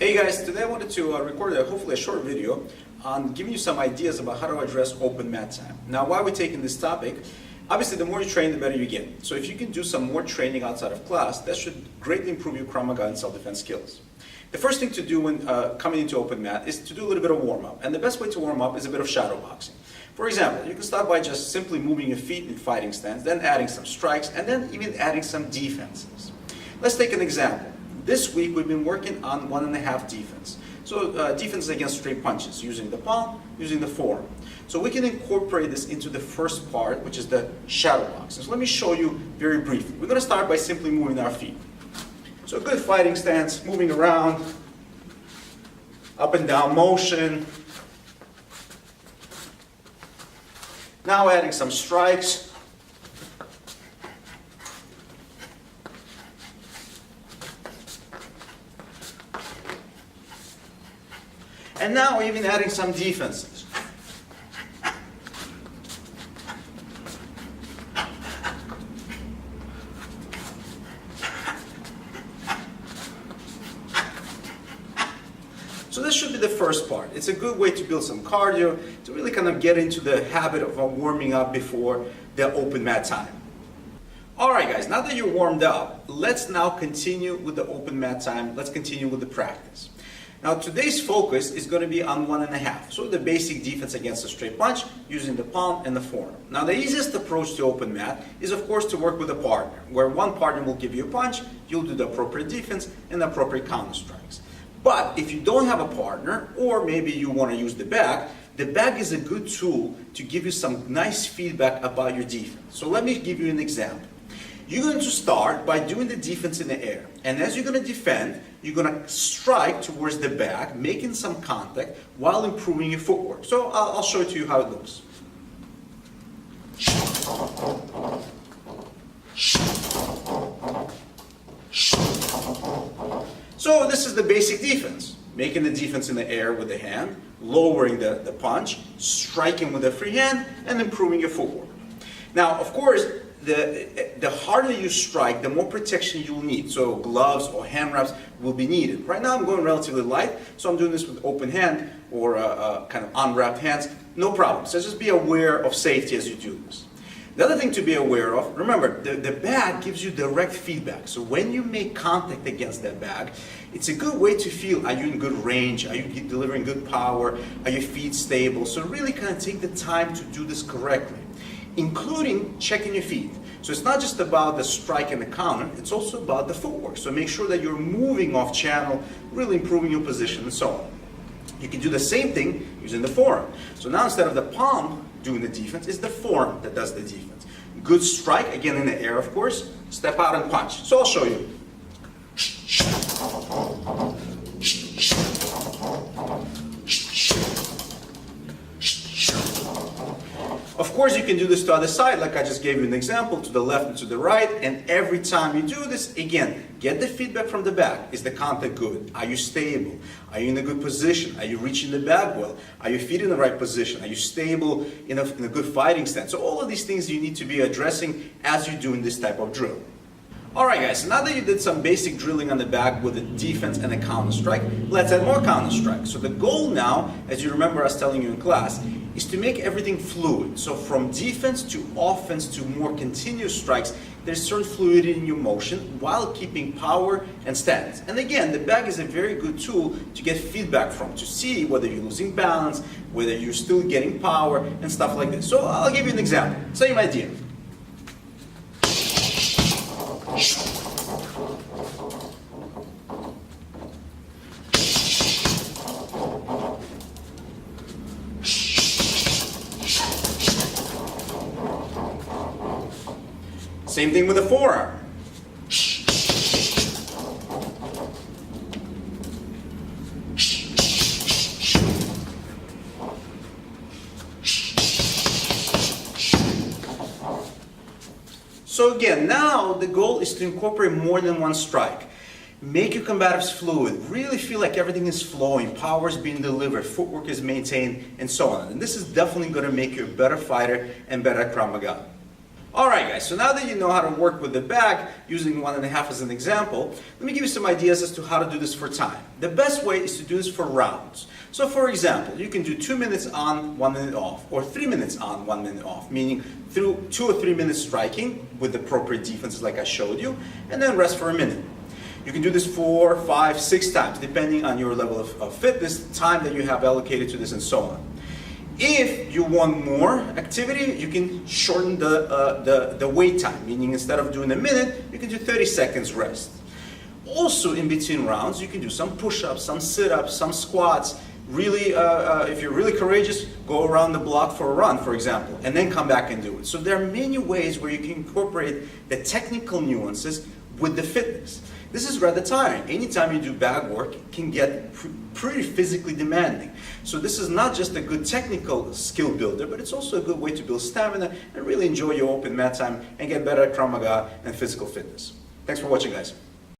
Hey guys, today I wanted to record hopefully a short video on giving you some ideas about how to address open mat time. Now, why are we taking this topic? Obviously, the more you train, the better you get. So if you can do some more training outside of class, that should greatly improve your Krav Maga and self-defense skills. The first thing to do when coming into open mat is to do a little bit of warm-up. And the best way to warm up is a bit of shadow boxing. For example, you can start by just simply moving your feet in fighting stance, then adding some strikes, and then even adding some defenses. Let's take an example. This week we've been working on 1.5 defense. So defense against straight punches, using the palm, using the forearm. So we can incorporate this into the first part, which is the shadow boxing. So let me show you very briefly. We're going to start by simply moving our feet. So a good fighting stance, moving around, up and down motion. Now adding some strikes. And now even adding some defenses. So this should be the first part. It's a good way to build some cardio, to really kind of get into the habit of warming up before the open mat time. Alright guys, now that you're warmed up, let's now continue with the open mat time. Let's continue with the practice. Now today's focus is going to be on 1.5, so the basic defense against a straight punch using the palm and the forearm. Now the easiest approach to open mat is of course to work with a partner, where one partner will give you a punch, you'll do the appropriate defense and the appropriate counter strikes. But if you don't have a partner, or maybe you want to use the bag is a good tool to give you some nice feedback about your defense. So let me give you an example. You're going to start by doing the defense in the air. And as you're going to defend, you're going to strike towards the back, making some contact while improving your footwork. So I'll show it to you how it looks. So this is the basic defense. Making the defense in the air with the hand, lowering the punch, striking with the free hand, and improving your footwork. Now, of course, the harder you strike, the more protection you'll need. So gloves or hand wraps will be needed. Right now I'm going relatively light, so I'm doing this with open hand or kind of unwrapped hands. No problem. So just be aware of safety as you do this. The other thing to be aware of, remember, the bag gives you direct feedback. So when you make contact against that bag, it's a good way to feel, are you in good range? Are you delivering good power? Are your feet stable? So really kind of take the time to do this correctly, including checking your feet. So it's not just about the strike and the counter, it's also about the footwork. So make sure that you're moving off channel, really improving your position and so on. You can do the same thing using the forearm. So now instead of the palm doing the defense, it's the forearm that does the defense. Good strike, again in the air of course, step out and punch. So I'll show you. Of course you can do this to the other side, like I just gave you an example, to the left and to the right, and every time you do this, again, get the feedback from the back. Is the contact good? Are you stable? Are you in a good position? Are you reaching the bag well? Are your feet in the right position? Are you stable in a good fighting stance? So all of these things you need to be addressing as you're doing this type of drill. Alright guys, so now that you did some basic drilling on the back with a defense and a counter strike, let's add more counter strike. So the goal now, as you remember us telling you in class, is to make everything fluid. So from defense to offense to more continuous strikes, there's certain fluidity in your motion while keeping power and stance. And again, the bag is a very good tool to get feedback from, to see whether you're losing balance, whether you're still getting power and stuff like this. So I'll give you an example. Same idea. Same thing with the forearm. So again, now the goal is to incorporate more than one strike. Make your combatives fluid. Really feel like everything is flowing, power is being delivered, footwork is maintained, and so on. And this is definitely going to make you a better fighter and better at Krav Maga. Alright guys, so now that you know how to work with the bag, using 1.5 as an example, let me give you some ideas as to how to do this for time. The best way is to do this for rounds. So for example, you can do 2 minutes on, 1 minute off, or 3 minutes on, 1 minute off, meaning through 2 or 3 minutes striking with the appropriate defenses like I showed you, and then rest for a minute. You can do this 4, 5, 6 times, depending on your level of fitness, time that you have allocated to this, and so on. If you want more activity, you can shorten the wait time, meaning instead of doing a minute, you can do 30 seconds rest. Also, in between rounds, you can do some push-ups, some sit-ups, some squats. Really, if you're really courageous, go around the block for a run, for example, and then come back and do it. So there are many ways where you can incorporate the technical nuances with the fitness. This is rather tiring. Anytime you do bag work, it can get pretty physically demanding. So this is not just a good technical skill builder, but it's also a good way to build stamina and really enjoy your open mat time and get better at Krav Maga and physical fitness. Thanks for watching, guys.